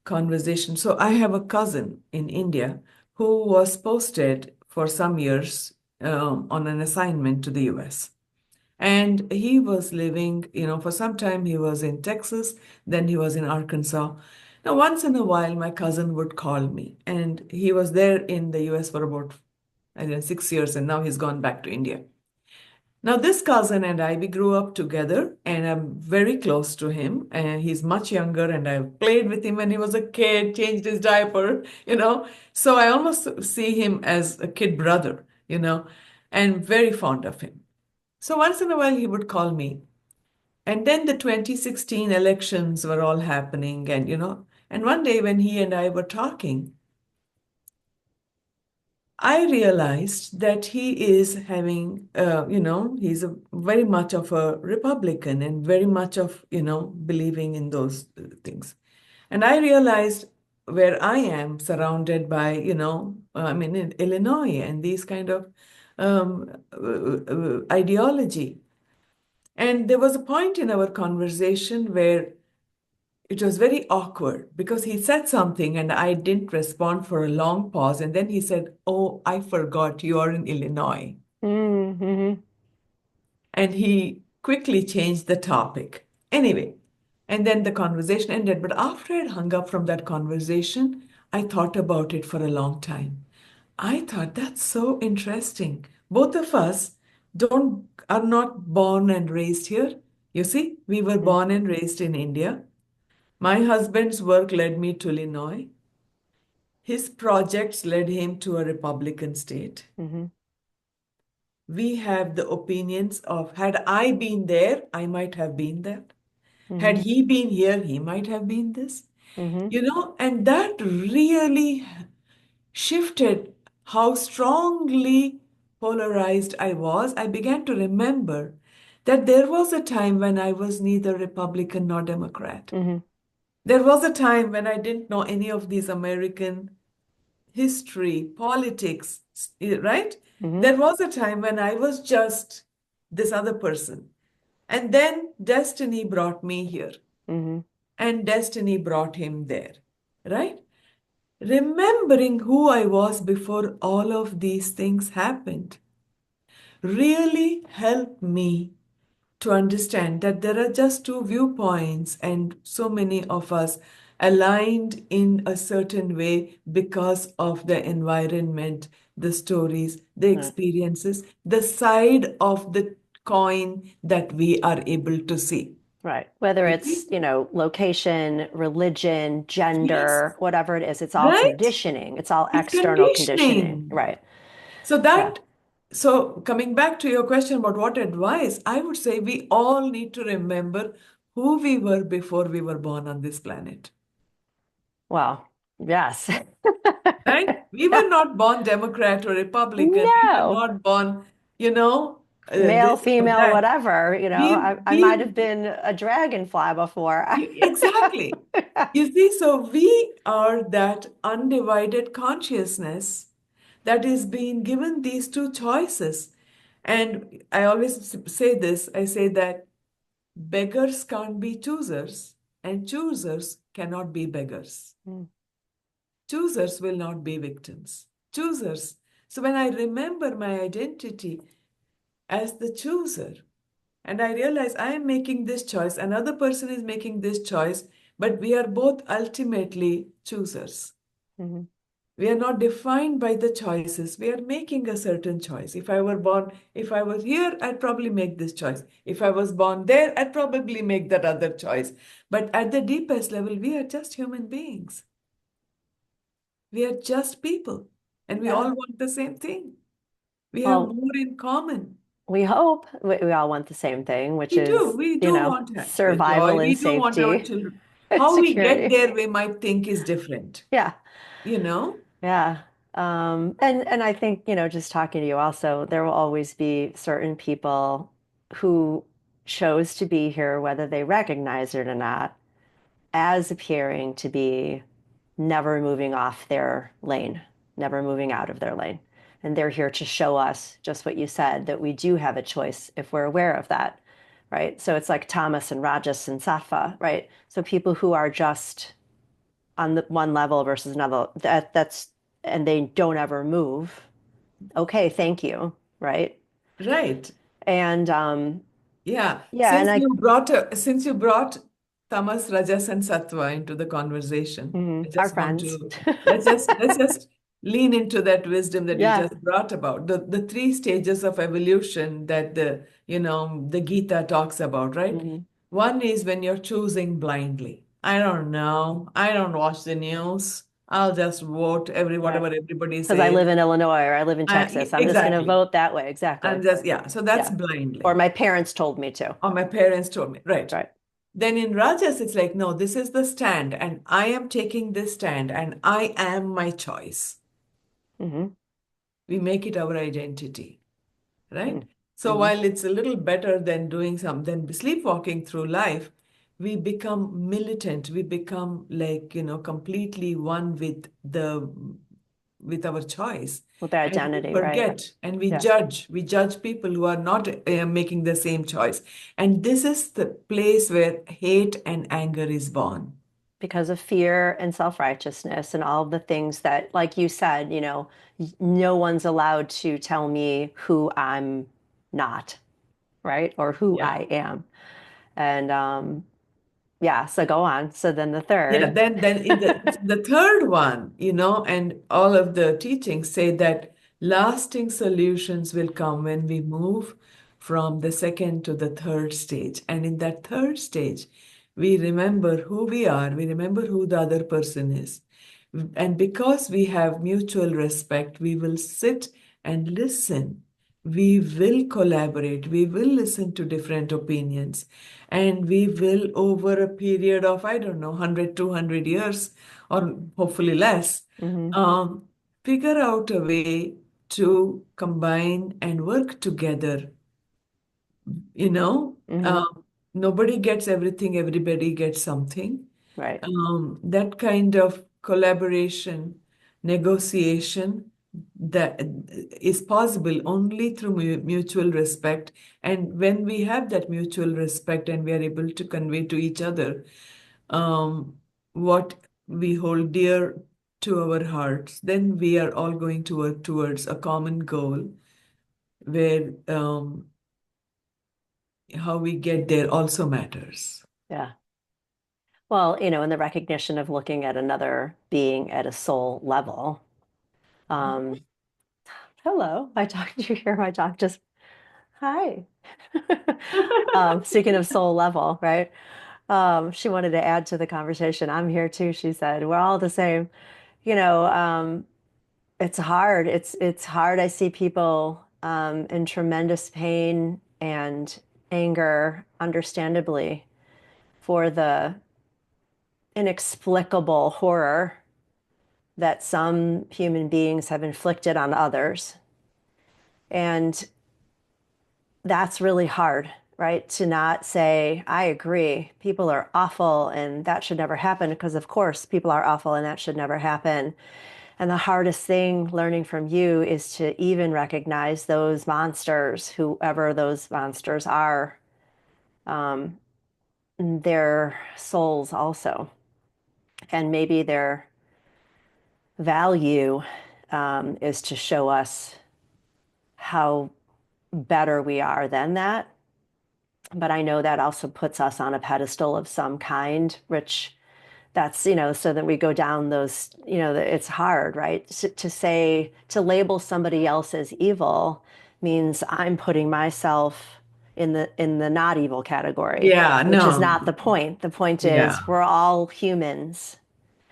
conversation. So I have a cousin in India who was posted for some years on an assignment to the US. And he was living, for some time he was in Texas, then he was in Arkansas. Now, once in a while, my cousin would call me, and he was there in the US for about, I don't know, 6 years, and now he's gone back to India. Now, this cousin and I, we grew up together, and I'm very close to him. And he's much younger, and I played with him when he was a kid, changed his diaper. So I almost see him as a kid brother, and very fond of him. So once in a while, he would call me. And then the 2016 elections were all happening, and one day when he and I were talking, I realized that he is having, he's very much of a Republican and very much of, believing in those things. And I realized where I am surrounded by, I mean, in Illinois and these kind of ideology. And there was a point in our conversation where it was very awkward because he said something and I didn't respond for a long pause. And then he said, "Oh, I forgot you are in Illinois." Mm-hmm. And he quickly changed the topic. Anyway, and then the conversation ended. But after I'd hung up from that conversation, I thought about it for a long time. I thought that's so interesting. Both of us don't are not born and raised here. You see, we were born and raised in India. My husband's work led me to Illinois. His projects led him to a Republican state. Mm-hmm. We have the opinions of, had I been there, I might have been that. Had Mm-hmm. he been here, he might have been this. Mm-hmm. And that really shifted how strongly polarized I was. I began to remember that there was a time when I was neither Republican nor Democrat. Mm-hmm. There was a time when I didn't know any of these American history, politics, right? Mm-hmm. There was a time when I was just this other person. And then destiny brought me here, Mm-hmm. and destiny brought him there, right? Remembering who I was before all of these things happened really helped me to understand that there are just two viewpoints, and so many of us aligned in a certain way because of the environment, the stories, the Right. experiences, the side of the coin that we are able to see. Right. Whether You see? it's, location, religion, Yes, gender, whatever it is, it's all right? conditioning. It's all It's external conditioning. conditioning. Right. So Yeah. that, so coming back to your question about what advice, I would say we all need to remember who we were before we were born on this planet. Well, yes. Right? We were not born Democrat or Republican. We were No. not born, you know, Male, this or female, that. whatever, We, I might we, have been a dragonfly before. exactly. You see, so we are that undivided consciousness that is being given these two choices. And I always say this, I say that beggars can't be choosers, and choosers cannot be beggars. Mm. Choosers will not be victims. Choosers. So when I remember my identity as the chooser, and I realize I am making this choice, another person is making this choice, but we are both ultimately choosers. Mhm. We are not defined by the choices. We are making a certain choice. If I was here, I'd probably make this choice. If I was born there, I'd probably make that other choice. But at the deepest level, we are just human beings. We are just people. And we Yeah. all want the same thing. We have Well, more in common. we hope we all want the same thing, which We do. is, We do want joy. survival and We do want our safety children. and How we get security. there, we might think is different. Yeah. You know? Yeah. And I think, just talking to you also, there will always be certain people who chose to be here, whether they recognize it or not, as appearing to be never moving off their lane, never moving out of their lane. And they're here to show us just what you said, that we do have a choice if we're aware of that, right? So it's like Tamas and Rajas and Sattva, right? So people who are just on the one level versus another, and they don't ever move. Okay, thank you, right? Right. And Yeah, yeah, and since you brought tamas, rajas, and sattva into the conversation, I our just want friends. to let's just lean into that wisdom that you Yeah. just brought about the three stages of evolution that the Gita talks about, right? Mhm. One is when you're choosing blindly. I don't know. I don't watch the news. I'll just vote Right. whatever everybody Because I says. live in Illinois or I live in Texas. I'm just going to Exactly. vote that way. Exactly. And just yeah, so that's Yeah. Or blindly. my parents told me to. Or my parents told me, right. Right. Then in Rajas, it's like, no, this is the stand, and I am taking this stand, and I am my choice. Hmm. We make it our identity, right? So Hmm. while it's a little better than than sleepwalking through life, we become militant. We become like, completely one with with our choice. With their And we identity, right? forget and we Yeah. judge. We judge people who are not making the same choice. And this is the place where hate and anger is born. Because of fear and self-righteousness and all the things that, like you said, no one's allowed to tell me who I'm not, right? Or who Yeah. I am. And yeah, so go on. So then the Yeah, third. then in the third one, and all of the teachings say that lasting solutions will come when we move from the second to the third stage. And in that third stage, we remember who we are, we remember who the other person is. And because we have mutual respect, we will sit and listen. We will collaborate. We will listen to different opinions. And we will, over a period of, I don't know, 100, 200 years, or hopefully less, Hmm. um, figure out a way to combine and work together. You know, Hmm. um, nobody gets everything, everybody gets something. Right. That kind of collaboration, negotiation that is possible only through mutual respect. And when we have that mutual respect and we are able to convey to each other um, what we hold dear to our hearts, then we are all going to work towards a common goal where how we get there also matters. Yeah. Well, in the recognition of looking at another being at a soul level. Um, Hello, my dog. Did you hear my dog just hi? Speaking of soul level, right? She wanted to add to the conversation. I'm here too, she said. We're all the same. You know, it's hard. It's hard. I see people in tremendous pain and anger, understandably, for the inexplicable horror that some human beings have inflicted on others. And that's really hard, right? To not say, I agree, people are awful and that should never happen, because of course people are awful and that should never happen. And the hardest thing learning from you is to even recognize those monsters, whoever those monsters are, their souls also. And maybe their value is to show us how better we are than that. But I know that also puts us on a pedestal of some kind, which that's, so that we go down those, it's hard, right? To say, to label somebody else as evil means I'm putting myself in the not evil category, Yeah, which is no, not the point. The point yeah, is we're all humans,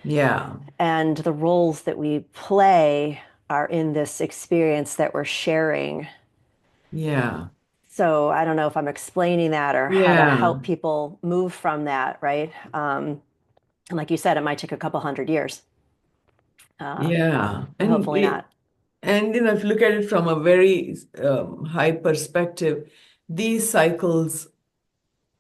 yeah, and the roles that we play are in this experience that we're sharing. yeah, So I don't know if I'm explaining that or how to yeah, help people move from that, right? And like you said, it might take a couple hundred years, yeah. but hopefully not. If you look at it from a very high perspective, these cycles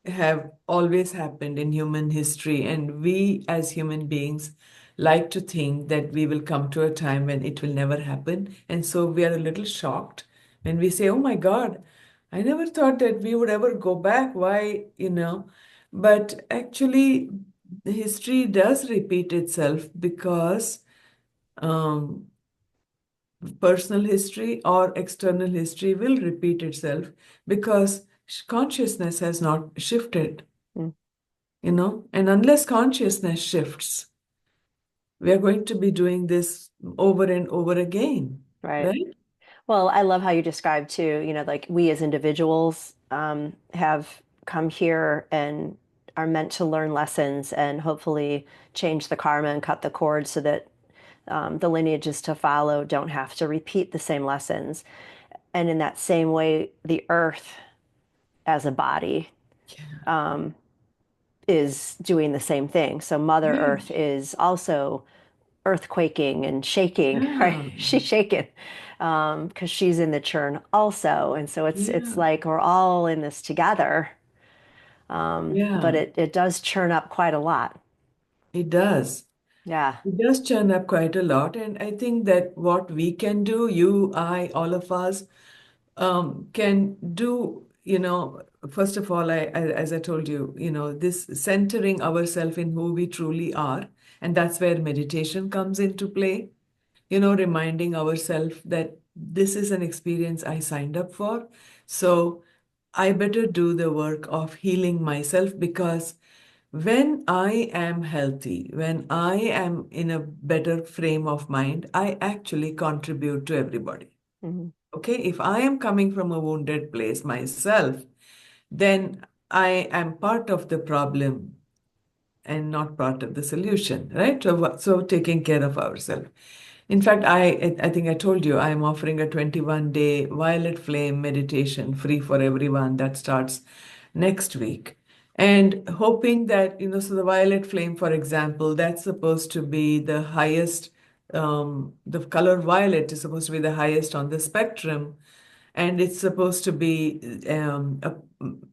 have always happened in human history, and we as human beings like to think that we will come to a time when it will never happen. And so we are a little shocked when we say, oh my God, I never thought that we would ever go back. Why, But actually, history does repeat itself because um, personal history or external history will repeat itself because consciousness has not shifted. Mm. And unless consciousness shifts, we are going to be doing this over and over again, Right. right? Well, I love how you describe too, like we as individuals have come here and are meant to learn lessons and hopefully change the karma and cut the cord so that the lineages to follow don't have to repeat the same lessons. And in that same way, the earth as a body is doing the same thing. So Mother Yeah, Earth is also earthquaking and shaking, right? yeah, She's shaking because she's in the churn also. And so it's yeah, like we're all in this together, but yeah. it does churn up quite a lot. It does. Yeah. It does churn up quite a lot. And I think that what we can do, you, I, all of us, can do, first of all, as I told you, this centering ourselves in who we truly are. And that's where meditation comes into play, reminding ourselves that this is an experience I signed up for. So I better do the work of healing myself, because when I am healthy, when I am in a better frame of mind, I actually contribute to everybody. Hmm. Okay, if I am coming from a wounded place myself, then I am part of the problem and not part of the solution, right? So taking care of ourselves. In fact, I think I told you I am offering a 21-day violet flame meditation free for everyone that starts next week. And hoping that, so the violet flame, for example, that's supposed to be the highest, the color violet is supposed to be the highest on the spectrum. And it's supposed to be a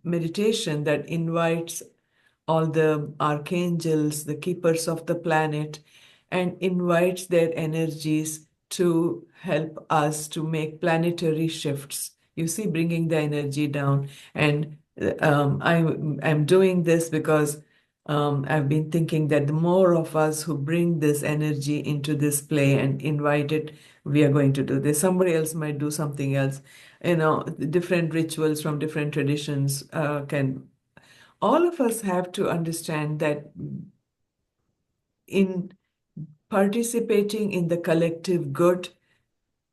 meditation that invites all the archangels, the keepers of the planet, and invites their energies to help us to make planetary shifts. You see, bringing the energy down. And I'm doing this because I've been thinking that the more of us who bring this energy into this play and invite it, we are going to do this. Somebody else might do something else. Different rituals from different traditions can all of us have to understand that in participating in the collective good,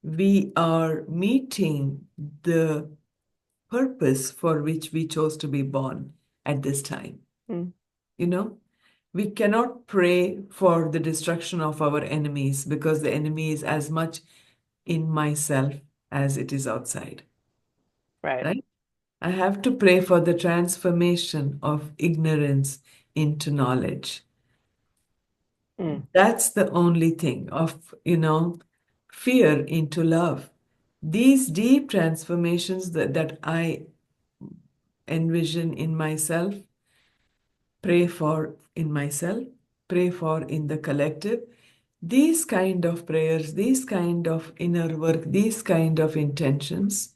we are meeting the purpose for which we chose to be born at this time. Mm. You know, we cannot pray for the destruction of our enemies, because the enemy is as much in myself as it is outside, Right. right? I have to pray for the transformation of ignorance into knowledge. Mm. That's the only thing of, fear into love. These deep transformations that I envision in myself, pray for in myself, pray for in the collective. These kind of prayers, these kind of inner work, these kind of intentions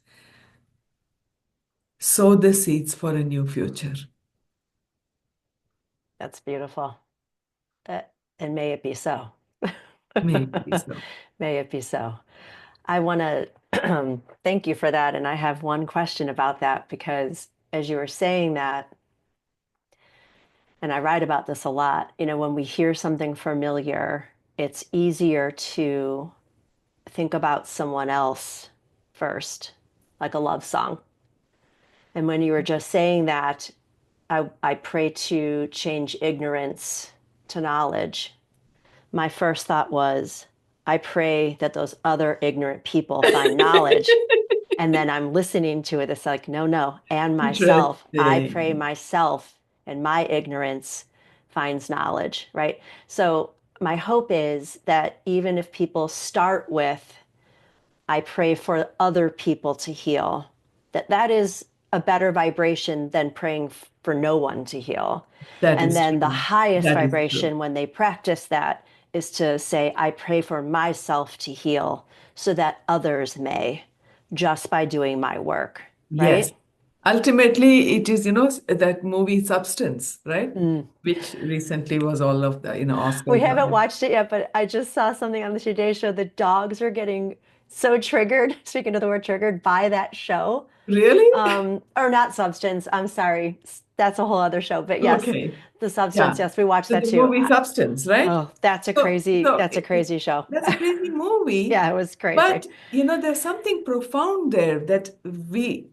sow the seeds for a new future. That's beautiful. Uh, and may it be so. Maybe so. May it be so. I want to thank you for that. And I have one question about that because as you were saying that, and I write about this a lot, when we hear something familiar, it's easier to think about someone else first, like a love song. And when you were just saying that, I pray to change ignorance to knowledge. My first thought was, I pray that those other ignorant people find knowledge. And then I'm listening to it. It's like, no, no. And myself, I pray Interesting. myself and my ignorance finds knowledge, right? So my hope is that even if people start with, I pray for other people to heal, that is a better vibration than praying for no one to heal. That And is then the true. highest That is true. vibration when they practice that is to say, I pray for myself to heal so that others may, just by doing my work, Yes. right? Ultimately, it is, that movie Substance, right? Mm. Which recently was all of the, We Oscars haven't nominated. watched it yet, but I just saw something on the Today Show. The dogs are getting so triggered, speaking of the word triggered, by that show. Really? Or not Substance. I'm sorry. That's a whole other show. But yes, Okay. the Substance. Yeah. Yes, we watched So that the too. movie Substance, right? Oh, that's a So, crazy, so that's a crazy show. that's a crazy movie, Yeah, it was crazy. but there's something profound there that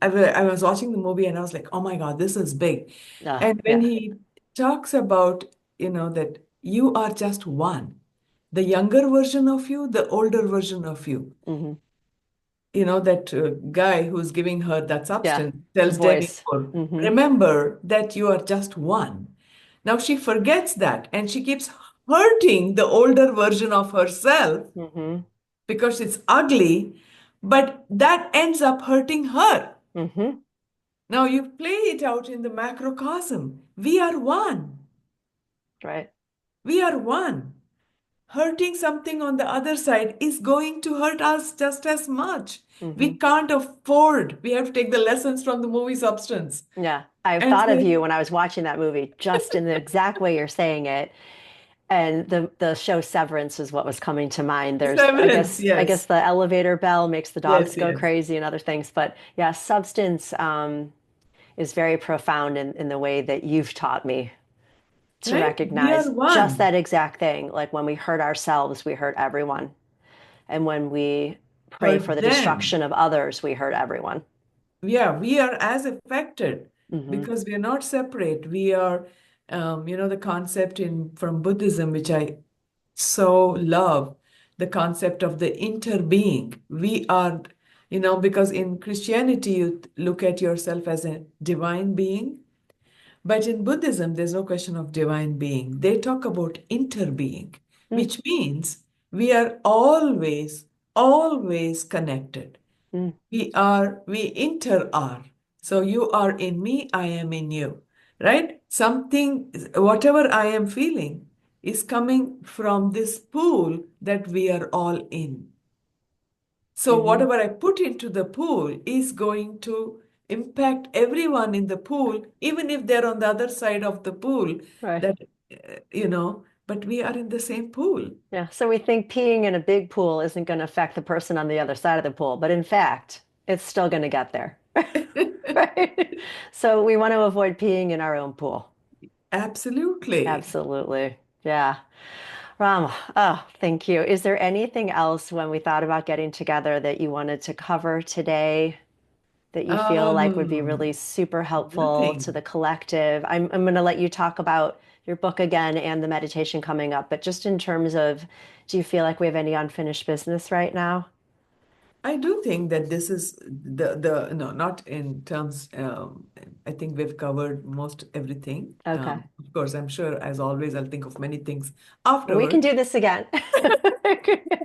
I was watching the movie and I was like, oh my God, this is big. And when Yeah. he talks about, that you are just one, the younger version of you, the older version of you. Hmm. That guy who's giving her that Yeah. substance The tells Demi voice. Moore, Hmm. remember that you are just one. Now she forgets that and she keeps hurting the older version of herself Hmm. because it's ugly, but that ends up hurting her. Hmm. Now you play it out in the macrocosm. We are one. Right. We are one. hurting something on the other side is going to hurt us just as much. Hmm. We can't afford. We have to take the lessons from the movie Substance Yeah. I and thought of say, you when I was watching that movie, just in the exact way you're saying it. And the show Severance is what was coming to mind. There's, severance. I guess Yes, the elevator bell makes the dogs yes, go yes. crazy and other things. But yeah, substance is very profound in the way that you've taught me to Right? We are recognize just one. that exact thing. Like when we hurt ourselves, we hurt everyone. And when we pray for Hurt the them. destruction of others, we hurt everyone. Yeah, we are as affected Hmm. because we are not separate. We are, the concept in from Buddhism, which I so love, the concept of the interbeing. We are, because in Christianity, you look at yourself as a divine being, but in Buddhism, there's no question of divine being. They talk about interbeing, Mm, which means we are always, always connected. mm, We inter are. So you are in me, I am in you, right? Something, whatever I am feeling is coming from this pool that we are all in. So hmm. whatever I put into the pool is going to impact everyone in the pool, even if they're on the other side of the pool, Right. that, but we are in the same pool. Yeah. So we think peeing in a big pool isn't going to affect the person on the other side of the pool, but in fact, it's still going to get there. Right. So we want to avoid peeing in our own pool. Absolutely. Absolutely. Yeah. Ram, oh, thank you. Is there anything else when we thought about getting together that you wanted to cover today that you feel like would be really Um, super helpful to the Nothing. collective? I'm going to let you talk about your book again and the meditation coming up, but just in terms of, do you feel like we have any unfinished business right now? I do think that this is the no, not in terms. I think we've covered most everything. Okay. Of course, I'm sure, as always, I'll think of many things Well, we can afterwards. do this again.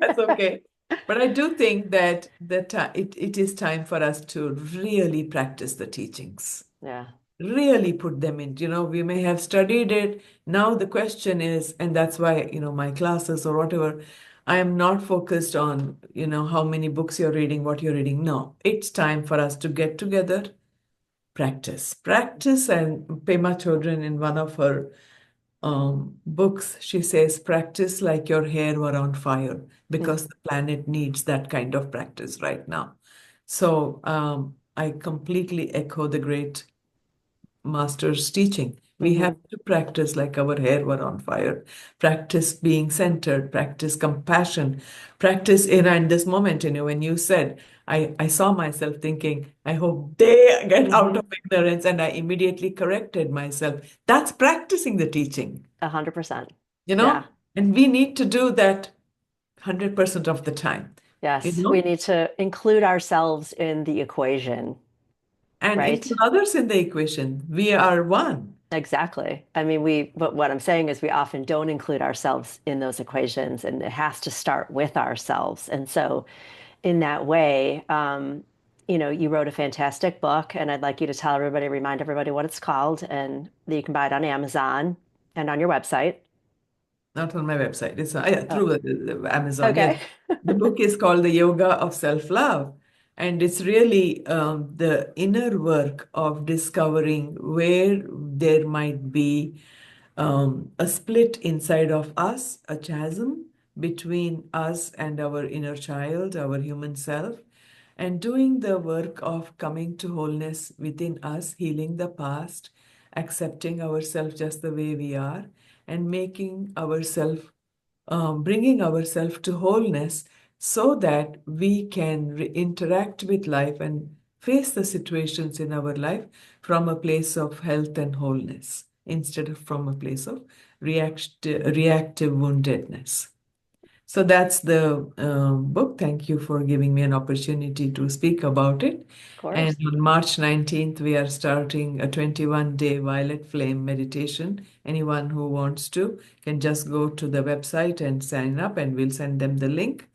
That's okay. But I do think that it is time for us to really practice the teachings, Yeah. really put them in. We may have studied it. Now the question is, and that's why, my classes or whatever, I am not focused on, how many books you're reading, what you're reading. No, it's time for us to get together, practice, practice. And Pema Chodron, in one of her books, she says, practice like your hair were on fire Mm-hmm. because the planet needs that kind of practice right now. So I completely echo the great master's teaching. We have Mm-hmm. to practice like our hair were on fire, practice being centered, practice compassion, practice in this moment, when you said, I saw myself thinking, I hope they get out of Mm-hmm. ignorance, and I immediately corrected myself. That's practicing the teaching, 100%. you Yeah. know, and we need to do that 100% of the time, you Yes. We know, need to include ourselves in the equation, and include right? others in the equation. We are one. Exactly. I mean, but what I'm saying is we often don't include ourselves in those equations, and it has to start with ourselves. And so, in that way, you wrote a fantastic book, and I'd like you to tell everybody, remind everybody what it's called, and that you can buy it on Amazon and on your website. Not on my website. It's yeah, Oh, through the Amazon. Yes, okay. the book is called The Yoga of Self-Love, and it's really the inner work of discovering where there might be a split inside of us, a chasm between us and our inner child, our human self, and doing the work of coming to wholeness within us, healing the past, accepting ourselves just the way we are, and making ourselves, bringing ourselves to wholeness so that we can interact with life and face the situations in our life from a place of health and wholeness instead of from a place of reactive woundedness. So that's the book. Thank you for giving me an opportunity to speak about it. Of And course. on March 19th, we are starting a 21-day violet flame meditation. Anyone who wants to can just go to the website and sign up, and we'll send them the link.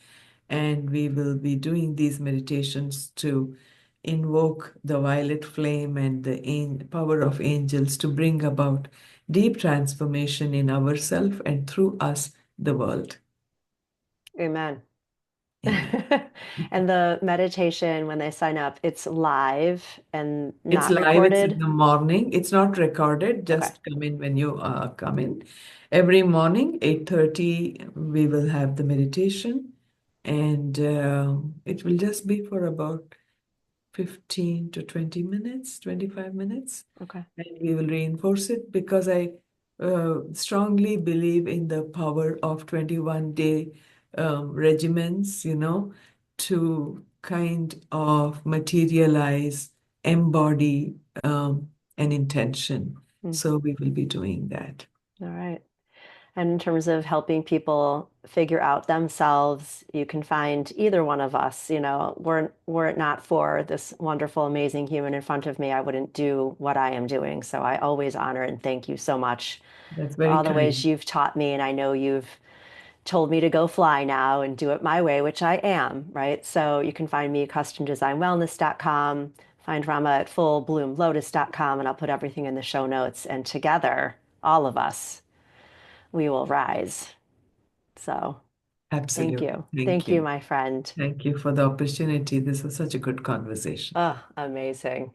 And we will be doing these meditations to invoke the violet flame and the power of angels to bring about deep transformation in ourselves and through us, the world. Amen. Amen. And the meditation, when they sign up, it's live and It's not live, it's in recorded. the morning. It's not recorded. Okay. Just come in when you come in. Every morning, 8:30, we will have the meditation, and it will just be for about 15 to 20 minutes, 25 minutes. Okay. And we will reinforce it because I strongly believe in the power of 21-day regimens, to kind of materialize, embody an intention. Mm. So we will be doing that. All right. And in terms of helping people figure out themselves, you can find either one of us. Were it not for this wonderful, amazing human in front of me, I wouldn't do what I am doing. So I always honor and thank you so much That's for very all the ways kind. you've taught me. And I know you've told me to go fly now and do it my way, which I am, right? So you can find me at customdesignwellness.com, find Rama at fullbloomlotus.com, and I'll put everything in the show notes. And together, all of us, we will rise. So thank Absolutely. you. Thank Thank you, you. my friend. Thank you for the opportunity. This was such a good conversation. Oh, amazing.